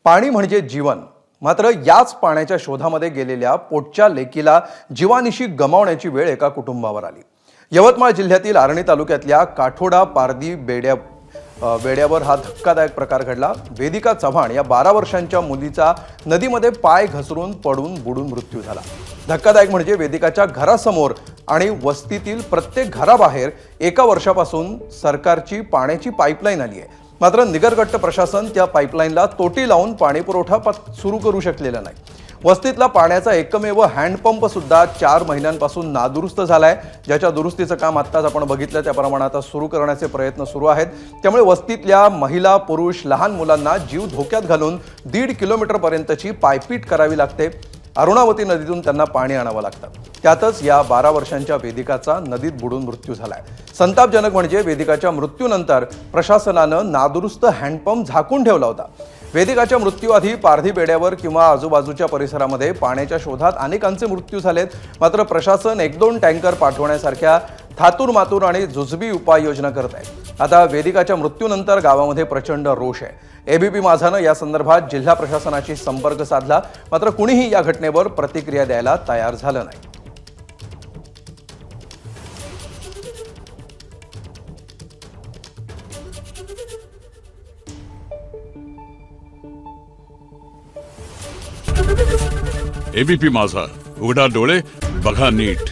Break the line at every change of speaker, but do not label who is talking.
पाणी म्हणजे जीवन. मात्र याच पाण्याच्या शोधामध्ये गेलेल्या पोटच्या लेकीला जीवानिशी गमावण्याची वेळ एका कुटुंबावर आली. यवतमाळ जिल्ह्यातील आर्णी तालुक्यातल्या काठोडा पारदी बेड्यावर हा धक्कादायक प्रकार घडला. वेदिका चव्हाण या 12 वर्षांच्या मुलीचा नदीमध्ये पाय घसरून पडून बुडून मृत्यू झाला. धक्कादायक म्हणजे वेदिकाच्या घरासमोर आणि वस्तीतील प्रत्येक घराबाहेर एका वर्षापासून सरकारची पाण्याची पाईपलाईन आली आहे. मात्र निगरगट्ट प्रशासन त्या पाईपलाईनला तोटी लावून पाणीपुरवठा सुरू करू शकलेला नाही. वस्तीतला पाण्याचा एकमेव हँडपंप सुद्धा 4 महिन्यांपासून नादुरुस्त झालाय, ज्याच्या दुरुस्तीचं काम आत्ताच आपण बघितलं त्याप्रमाणे आता सुरू करण्याचे प्रयत्न सुरू आहेत. त्यामुळे वस्तीतल्या महिला, पुरुष, लहान मुलांना जीव धोक्यात घालून 1.5 किलोमीटरपर्यंतची पायपीट करावी लागते. अरुणावती नदीतून त्यांना पाणी आणावं लागतं. त्यातच या 12 वर्षांच्या वेदिकाचा नदीत बुडून मृत्यू झालाय. संतापजनक म्हणजे वेदिकाच्या मृत्यूनंतर प्रशासनानं नादुरुस्त हँडपंप झाकून ठेवला होता. वेदिकाच्या मृत्यूआधी पारधी बेड्यावर किंवा आजूबाजूच्या परिसरामध्ये पाण्याच्या शोधात अनेकांचे मृत्यू झालेत. मात्र प्रशासन 1-2 टँकर पाठवण्यासारख्या थातूर-मातूर आणि जुजबी उपाययोजना करत आहे. आता वेदिकाच्या मृत्यूनंतर गावामध्ये प्रचंड रोष आहे. एबीपी माझानं या संदर्भात जिल्हा प्रशासनाशी संपर्क साधला, मात्र कुणीही या घटनेवर प्रतिक्रिया द्यायला तयार झालं नाही.
एबीपी माझा, उघडा डोळे बघा नीट.